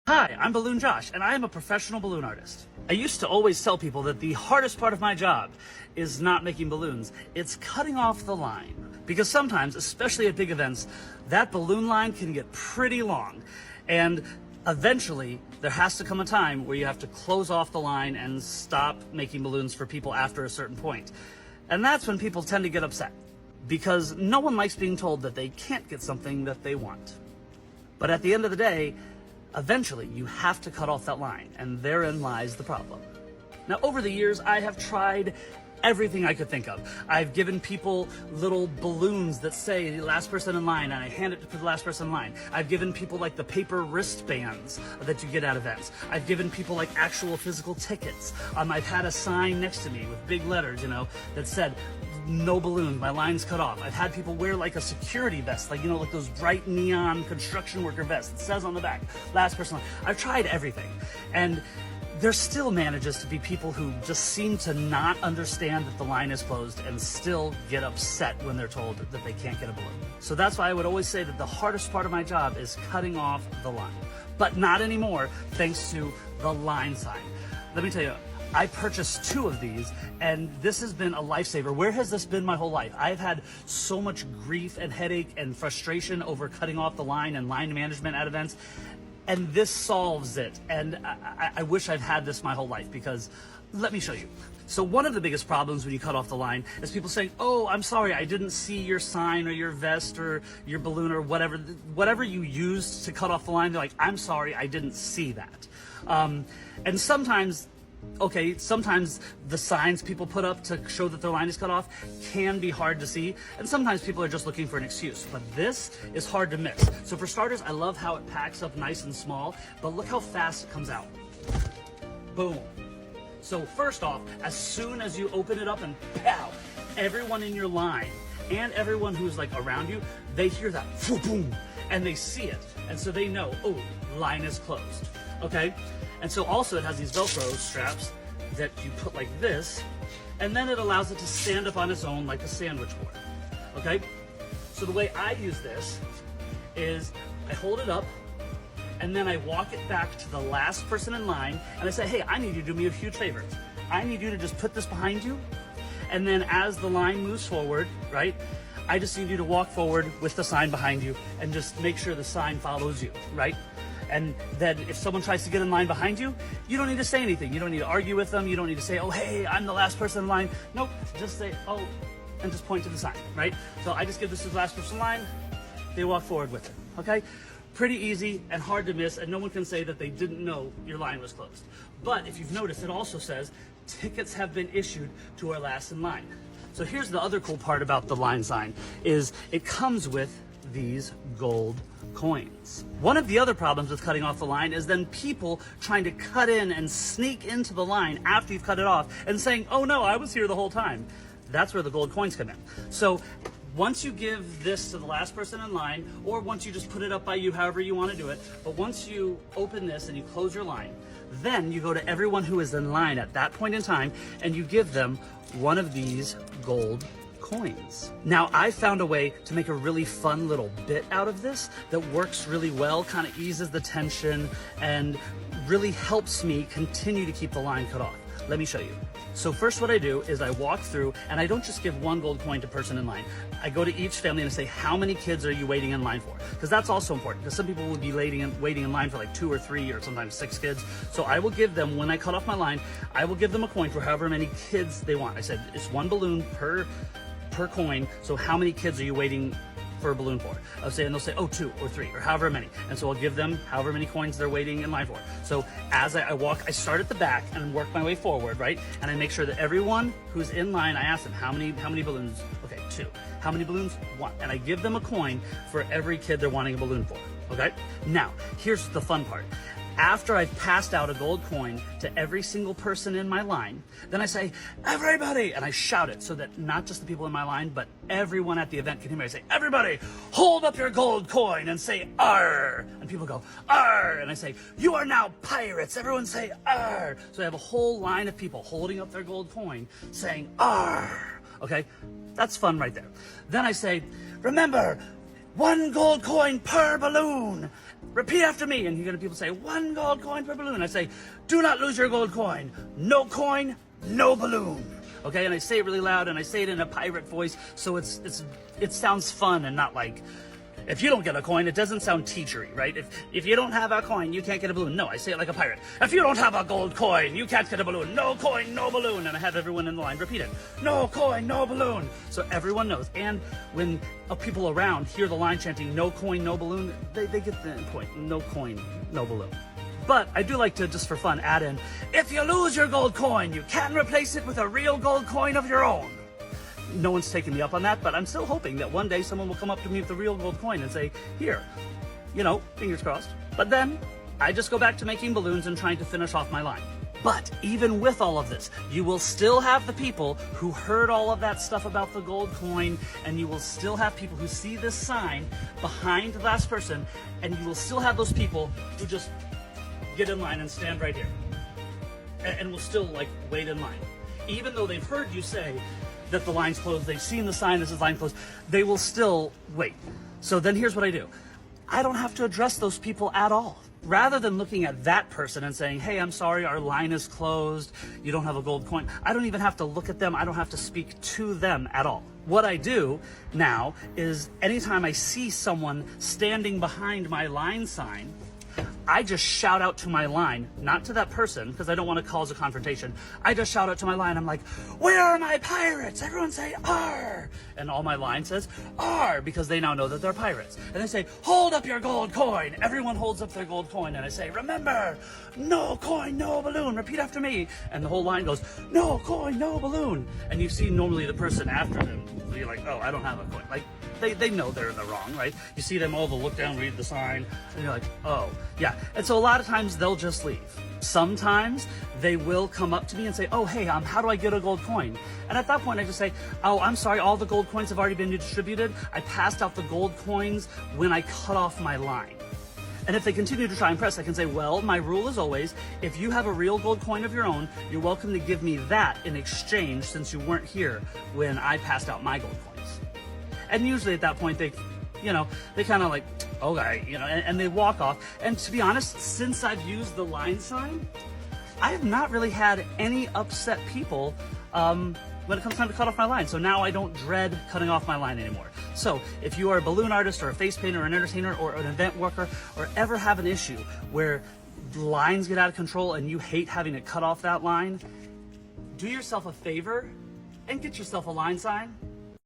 Hi, I'm Balloon Josh, and I am a professional balloon artist. I used to always tell people that the hardest part of my job is not making balloons, it's cutting off the line. Because sometimes, especially at big events, that balloon line can get pretty long. And eventually, there has to come a time where you have to close off the line and stop making balloons for people after a certain point. And that's when people tend to get upset, because no one likes being told that they can't get something that they want. But at the end of the day, eventually, you have to cut off that line, and therein lies the problem. Now, over the years, I have tried everything I could think of. I've given people little balloons that say last person in line, and I hand it to the last person in line. I've given people like the paper wristbands that you get at events. I've given people like actual physical tickets. I've had a sign next to me with big letters, that said, no balloons, my line's cut off. I've had people wear like a security vest, like those bright neon construction worker vests. It says on the back, last person. I've tried everything. And there still manages to be people who just seem to not understand that the line is closed and still get upset when they're told that they can't get a balloon. So that's why I would always say that the hardest part of my job is cutting off the line. But not anymore, thanks to the line sign. Let me tell you, I purchased 2 of these, and this has been a lifesaver. Where has this been my whole life? I've had so much grief and headache and frustration over cutting off the line and line management at events, and this solves it. And I wish I'd had this my whole life, because let me show you. So one of the biggest problems when you cut off the line is people saying, oh, I'm sorry, I didn't see your sign or your vest or your balloon or whatever you used to cut off the line. They're like, I'm sorry, I didn't see that. And sometimes the signs people put up to show that their line is cut off can be hard to see, and sometimes people are just looking for an excuse, but this is hard to miss. So for starters, I love how it packs up nice and small, but look how fast it comes out. Boom. So first off, as soon as you open it up and pow, everyone in your line and everyone who's like around you, they hear that boom, and they see it, and so they know, oh, line is closed, okay? And so also it has these Velcro straps that you put like this, and then it allows it to stand up on its own like a sandwich board, okay? So the way I use this is I hold it up, and then I walk it back to the last person in line, and I say, hey, I need you to do me a huge favor. I need you to just put this behind you, and then as the line moves forward, right, I just need you to walk forward with the sign behind you and just make sure the sign follows you, right? And then if someone tries to get in line behind you, you don't need to say anything. You don't need to argue with them. You don't need to say, oh, hey, I'm the last person in line. Nope, just say, oh, and just point to the sign, right? So I just give this to the last person in line. They walk forward with it, okay? Pretty easy and hard to miss, and no one can say that they didn't know your line was closed. But if you've noticed, it also says, tickets have been issued to our last in line. So here's the other cool part about the line sign, is it comes with these gold coins. One of the other problems with cutting off the line is then people trying to cut in and sneak into the line after you've cut it off and saying, oh no, I was here the whole time. That's where the gold coins come in. So once you give this to the last person in line, or once you just put it up by you, however you want to do it, but once you open this and you close your line, then you go to everyone who is in line at that point in time and you give them one of these gold coins. Now, I found a way to make a really fun little bit out of this that works really well, kind of eases the tension, and really helps me continue to keep the line cut off. Let me show you. So first what I do is I walk through, and I don't just give one gold coin to person in line. I go to each family and I say, how many kids are you waiting in line for? Because that's also important, because some people will be waiting in line for like 2 or 3 or sometimes 6 kids. So I will give them, when I cut off my line, I will give them a coin for however many kids they want. I said, it's 1 balloon per coin, so how many kids are you waiting for a balloon for? I'll say, and they'll say, oh, 2 or 3 or however many. And so I'll give them however many coins they're waiting in line for. So as I walk, I start at the back and work my way forward, right? And I make sure that everyone who's in line, I ask them, how many balloons? Okay, 2. How many balloons? 1. And I give them a coin for every kid they're wanting a balloon for, okay? Now, here's the fun part. After I've passed out a gold coin to every single person in my line, then I say, everybody, and I shout it so that not just the people in my line, but everyone at the event can hear me. I say, everybody, hold up your gold coin and say, arr. And people go, arr. And I say, you are now pirates. Everyone say, arr. So I have a whole line of people holding up their gold coin saying, arr. Okay, that's fun right there. Then I say, remember, 1 gold coin per balloon. Repeat after me. And you're gonna people say, 1 gold coin per balloon. I say, do not lose your gold coin. No coin, no balloon. Okay, and I say it really loud, and I say it in a pirate voice, so it sounds fun and not like, if you don't get a coin, it doesn't sound teachery, right? If you don't have a coin, you can't get a balloon. No, I say it like a pirate. If you don't have a gold coin, you can't get a balloon. No coin, no balloon. And I have everyone in the line repeat it. No coin, no balloon. So everyone knows. And when people around hear the line chanting, no coin, no balloon, they get the point. No coin, no balloon. But I do like to, just for fun, add in, if you lose your gold coin, you can replace it with a real gold coin of your own. No one's taken me up on that, but I'm still hoping that one day someone will come up to me with a real gold coin and say, here, fingers crossed. But then I just go back to making balloons and trying to finish off my line. But even with all of this, you will still have the people who heard all of that stuff about the gold coin, and you will still have people who see this sign behind the last person, and you will still have those people who just get in line and stand right here. And will still wait in line. Even though they've heard you say that the line's closed, they've seen the sign, this is line closed, they will still wait. So then here's what I do. I don't have to address those people at all. Rather than looking at that person and saying, hey, I'm sorry, our line is closed, you don't have a gold coin, I don't even have to look at them, I don't have to speak to them at all. What I do now is anytime I see someone standing behind my line sign, I just shout out to my line, not to that person, because I don't want to cause a confrontation. I just shout out to my line. I'm like, where are my pirates? Everyone say, "Arr!" And all my line says, "Arr!" because they now know that they're pirates. And they say, hold up your gold coin. Everyone holds up their gold coin. And I say, remember, no coin, no balloon. Repeat after me. And the whole line goes, no coin, no balloon. And you see normally the person after them, you're like, oh, I don't have a coin. They know they're in the wrong, right? You see them all, they'll look down, read the sign, and you're like, oh, yeah. And so a lot of times they'll just leave. Sometimes they will come up to me and say, oh, hey, how do I get a gold coin? And at that point I just say, oh, I'm sorry, all the gold coins have already been distributed. I passed out the gold coins when I cut off my line. And if they continue to try and press, I can say, well, my rule is always, if you have a real gold coin of your own, you're welcome to give me that in exchange since you weren't here when I passed out my gold coins. And usually at that point, they kind of like, okay, and they walk off. And to be honest, since I've used the line sign, I have not really had any upset people when it comes time to cut off my line. So now I don't dread cutting off my line anymore. So if you are a balloon artist or a face painter or an entertainer or an event worker or ever have an issue where lines get out of control and you hate having to cut off that line, do yourself a favor and get yourself a line sign.